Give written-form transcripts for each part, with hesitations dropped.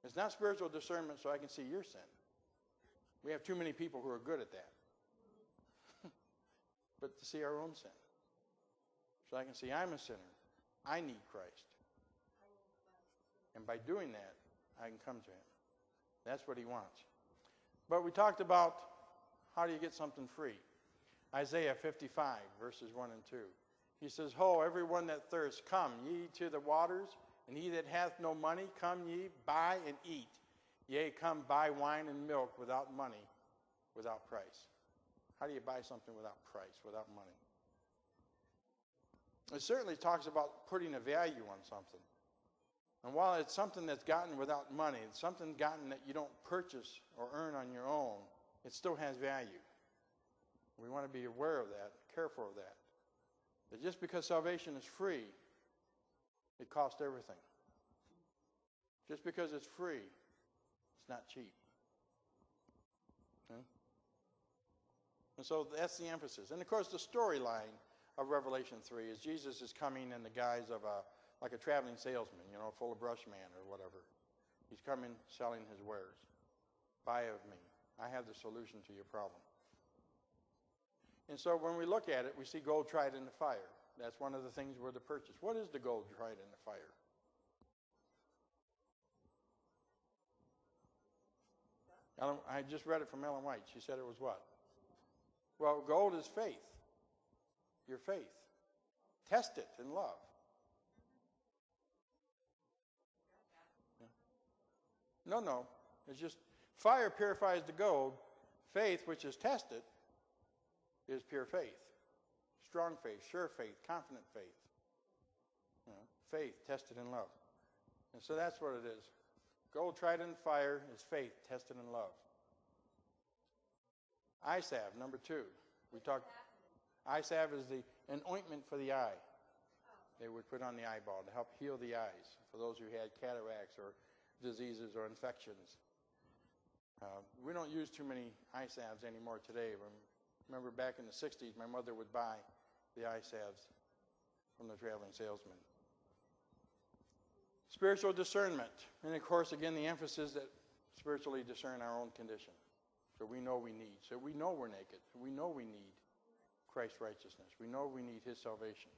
It's not spiritual discernment so I can see your sin. We have too many people who are good at that. But to see our own sin. So I can see I'm a sinner. I need Christ. And by doing that, I can come to him. That's what he wants. But we talked about how do you get something free. Isaiah 55, verses 1 and 2. He says, Ho, everyone that thirsts, come ye to the waters, and he that hath no money, come ye, buy and eat. Yea, come buy wine and milk without money, without price. How do you buy something without price, without money? It certainly talks about putting a value on something. And while it's something that's gotten without money, it's something gotten that you don't purchase or earn on your own, it still has value. We want to be aware of that, careful of that. That just because salvation is free, it costs everything. Just because it's free, it's not cheap. Okay? And so that's the emphasis. And of course, the storyline of Revelation 3 is Jesus is coming in the guise of like a traveling salesman, full of brush man or whatever. He's coming selling his wares. Buy of me. I have the solution to your problem. And so when we look at it, we see gold tried in the fire. That's one of the things we're to purchase. What is the gold tried in the fire? I just read it from Ellen White. She said it was what? Well, gold is faith. Your faith. Test it in love. Yeah. No. It's just fire purifies the gold. Faith, which is tested, is pure faith. Strong faith, sure faith, confident faith. Faith tested in love. And so that's what it is. Gold tried in fire is faith tested in love. Eye salve, number 2. We talked. Eye salve is an ointment for the eye. They would put on the eyeball to help heal the eyes for those who had cataracts or diseases or infections. We don't use too many eye salves anymore today. Remember back in the 60s, my mother would buy the eye salves from the traveling salesman. Spiritual discernment. And of course, again, the emphasis that spiritually discern our own condition. So we know we need. So we know we're naked. We know we need Christ's righteousness. We know we need his salvation.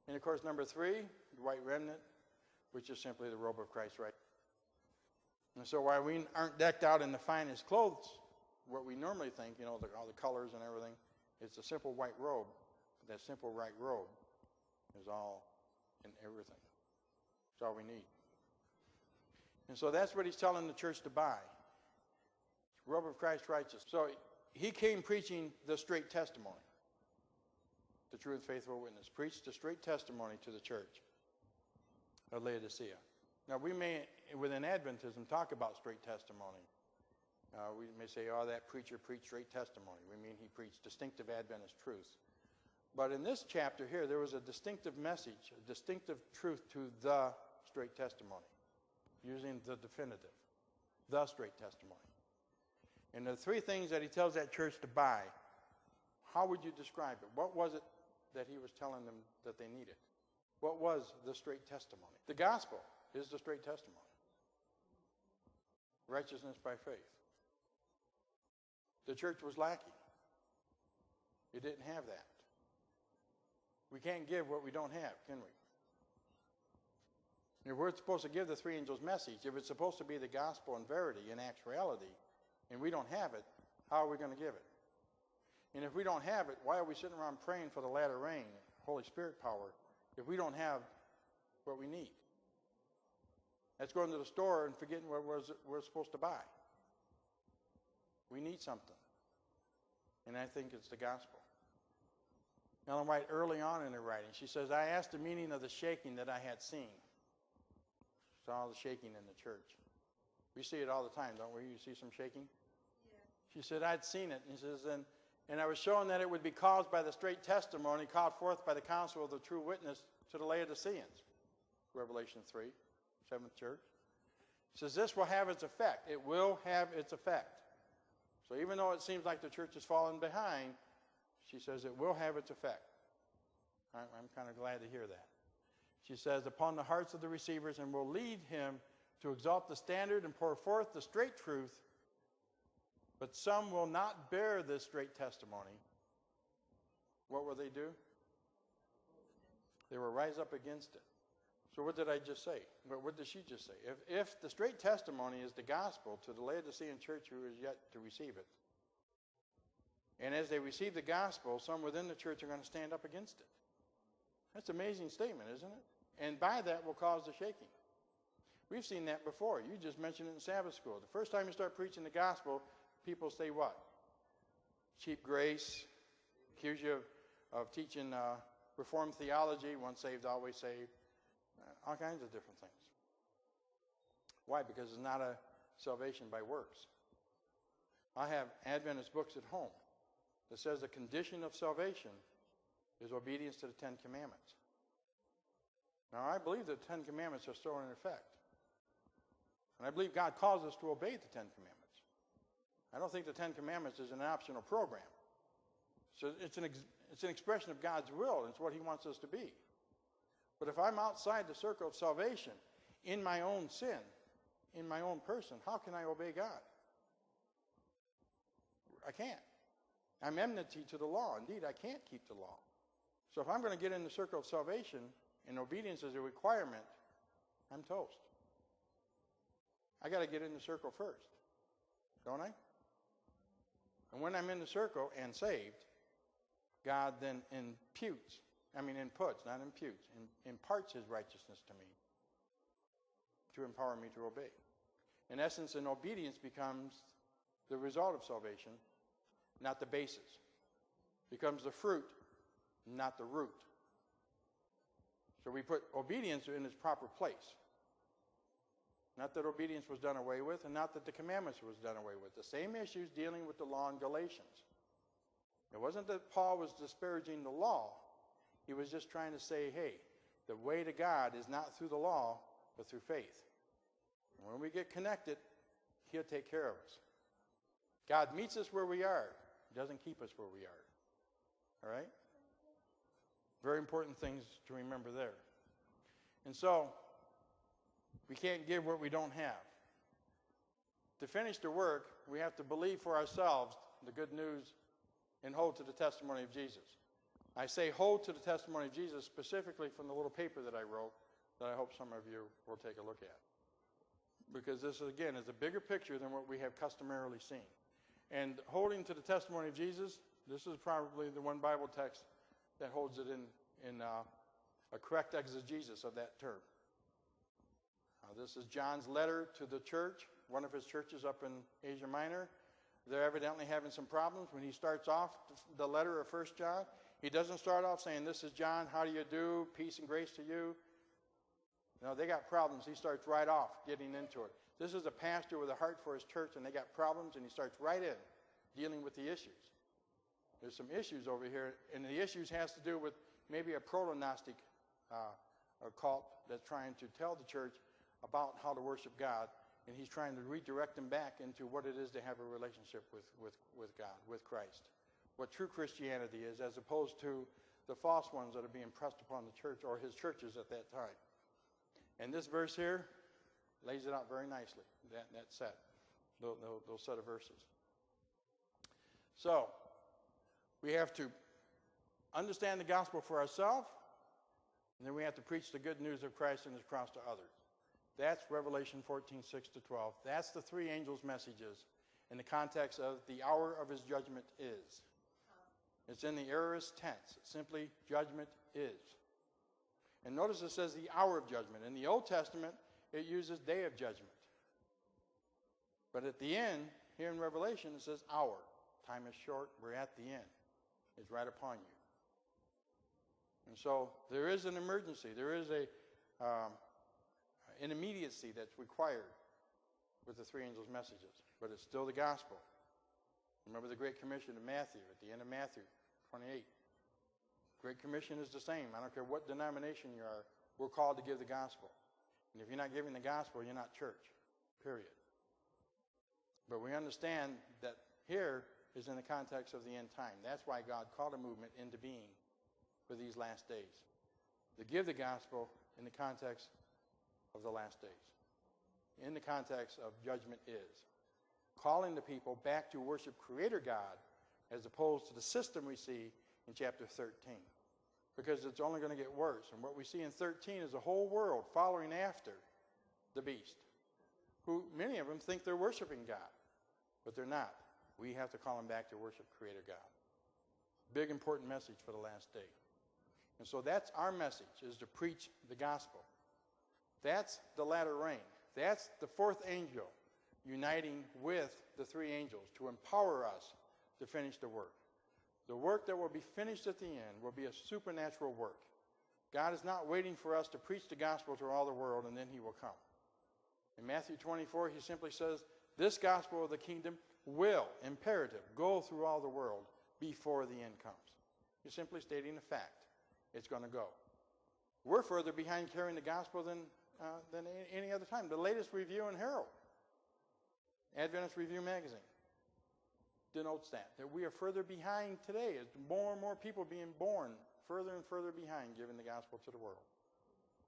And of course, number 3, the white remnant, which is simply the robe of Christ's righteousness. And so while we aren't decked out in the finest clothes, what we normally think, all the colors and everything, it's a simple white robe. But that simple white robe is all in everything. It's all we need. And so that's what he's telling the church to buy. Robe of Christ's righteousness. So he came preaching the straight testimony. The true and faithful witness. Preached the straight testimony to the church of Laodicea. Now we may, within Adventism, talk about straight testimony. We may say, that preacher preached straight testimony. We mean he preached distinctive Adventist truths. But in this chapter here, there was a distinctive message, a distinctive truth to the straight testimony, using the definitive, the straight testimony. And the 3 things that he tells that church to buy, how would you describe it? What was it that he was telling them that they needed? What was the straight testimony? The gospel is the straight testimony. Righteousness by faith. The church was lacking. It didn't have that. We can't give what we don't have, can we? If we're supposed to give the 3 angels' message, if it's supposed to be the gospel in verity, in actuality, and we don't have it, how are we going to give it? And if we don't have it, why are we sitting around praying for the latter rain, Holy Spirit power, if we don't have what we need? That's going to the store and forgetting what we're supposed to buy. We need something. And I think it's the gospel. Ellen White, early on in her writing, she says, I asked the meaning of the shaking that I had seen. Saw the shaking in the church. We see it all the time, don't we? You see some shaking? Yeah. She said, I'd seen it. And she says, and I was shown that it would be caused by the straight testimony called forth by the counsel of the true witness to the Laodiceans. Revelation 3, 7th church. She says, this will have its effect. It will have its effect. So even though it seems like the church has fallen behind, she says it will have its effect. I'm kind of glad to hear that. She says, upon the hearts of the receivers, and will lead him to exalt the standard and pour forth the straight truth, but some will not bear this straight testimony. What will they do? They will rise up against it. So what did I just say? What did she just say? If the straight testimony is the gospel to the Laodicean church who is yet to receive it, and as they receive the gospel, some within the church are going to stand up against it. That's an amazing statement, isn't it? And by that will cause the shaking. We've seen that before. You just mentioned it in Sabbath school. The first time you start preaching the gospel, people say what? Cheap grace, accuse you of teaching Reformed theology, once saved, always saved, all kinds of different things. Why? Because it's not a salvation by works. I have Adventist books at home that says the condition of salvation is obedience to the Ten Commandments. Now, I believe the Ten Commandments are still in effect. And I believe God calls us to obey the Ten Commandments. I don't think the Ten Commandments is an optional program. So it's an expression of God's will. It's what he wants us to be. But if I'm outside the circle of salvation, in my own sin, in my own person, how can I obey God? I can't. I'm enmity to the law. Indeed, I can't keep the law. So if I'm going to get in the circle of salvation and obedience is a requirement, I'm toast. I got to get in the circle first, don't I? And when I'm in the circle and saved, God then imparts his righteousness to me to empower me to obey. In essence, an obedience becomes the result of salvation, not the basis. Becomes the fruit, not the root. So we put obedience in its proper place. Not that obedience was done away with, and not that the commandments was done away with. The same issues dealing with the law in Galatians. It wasn't that Paul was disparaging the law. He was just trying to say, hey, the way to God is not through the law, but through faith. And when we get connected, he'll take care of us. God meets us where we are. He doesn't keep us where we are. All right? Very important things to remember there. And so, we can't give what we don't have. To finish the work, we have to believe for ourselves the good news and hold to the testimony of Jesus. I say hold to the testimony of Jesus specifically from the little paper that I wrote that I hope some of you will take a look at. Because this, again, is a bigger picture than what we have customarily seen. And holding to the testimony of Jesus, this is probably the one Bible text that holds it in a correct exegesis of that term. This is John's letter to the church, one of his churches up in Asia Minor. They're evidently having some problems. When he starts off the letter of 1 John, he doesn't start off saying, this is John, how do you do, peace and grace to you. No, they got problems. He starts right off getting into it. This is a pastor with a heart for his church, and they got problems, and he starts right in dealing with the issues. There's some issues over here, and the issues has to do with maybe a proto-Gnostic cult that's trying to tell the church about how to worship God, and he's trying to redirect them back into what it is to have a relationship with God, with Christ. What true Christianity is, as opposed to the false ones that are being pressed upon the church or his churches at that time. And this verse here lays it out very nicely, that set, those set of verses. So, we have to understand the gospel for ourselves, and then we have to preach the good news of Christ and his cross to others. That's Revelation 14:6-12. That's the three angels' messages in the context of the hour of his judgment is. It's in the aorist tense. It's simply judgment is. And notice it says the hour of judgment. In the Old Testament, it uses day of judgment. But at the end, here in Revelation, it says hour. Time is short. We're at the end. It's right upon you. And so there is an emergency. There is an immediacy that's required with the three angels' messages. But it's still the gospel. Remember the Great Commission of Matthew, at the end of Matthew 28. Great Commission is the same. I don't care what denomination you are. We're called to give the gospel. And if you're not giving the gospel, you're not church. Period. But we understand that here is in the context of the end time. That's why God called a movement into being for these last days. To give the gospel in the context of the last days. in the context of judgment is. Calling the people back to worship Creator God as opposed to the system we see in chapter 13. Because it's only going to get worse. And what we see in 13 is a whole world following after the beast, who many of them think they're worshiping God, but they're not. We have to call them back to worship Creator God. Big, important message for the last day. And so that's our message, is to preach the gospel. That's the latter rain. That's the fourth angel uniting with the three angels to empower us to finish the work. The work that will be finished at the end will be a supernatural work. God is not waiting for us to preach the gospel to all the world and then he will come. In Matthew 24, he simply says, this gospel of the kingdom will, imperative, go through all the world before the end comes. He's simply stating a fact. It's going to go. We're further behind carrying the gospel than any other time. The latest review in Herald, Adventist Review magazine, denotes that we are further behind today as more and more people being born further and further behind giving the gospel to the world.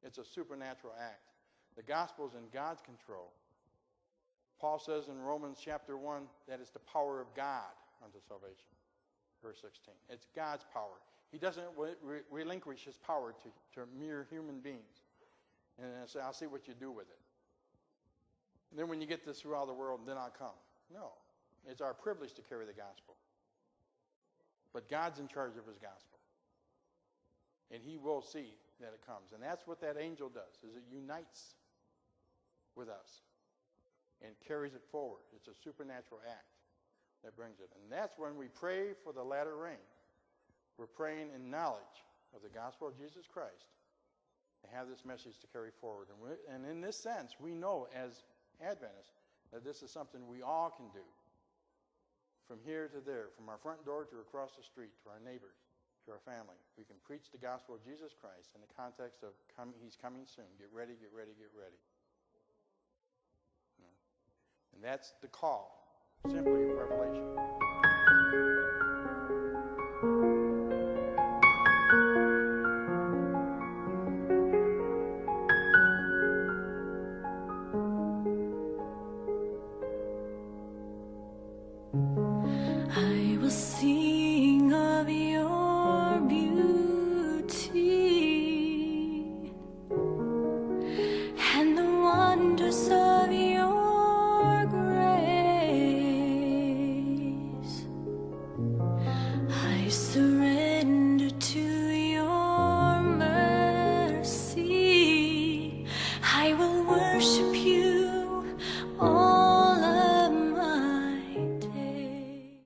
It's a supernatural act. The gospel is in God's control. Paul says in Romans chapter 1 that it's the power of God unto salvation. Verse 16. It's God's power. He doesn't relinquish his power to mere human beings. And say, I'll see what you do with it. And then when you get this through all the world, then I'll come. No. It's our privilege to carry the gospel. But God's in charge of his gospel. And he will see that it comes. And that's what that angel does, is it unites with us and carries it forward. It's a supernatural act that brings it. And that's when we pray for the latter rain. We're praying in knowledge of the gospel of Jesus Christ to have this message to carry forward. And in this sense, we know as Adventists that this is something we all can do. From here to there, from our front door to across the street, to our neighbors, to our family. We can preach the gospel of Jesus Christ in the context of he's coming soon. Get ready, get ready, get ready. And that's the call, simply in Revelation.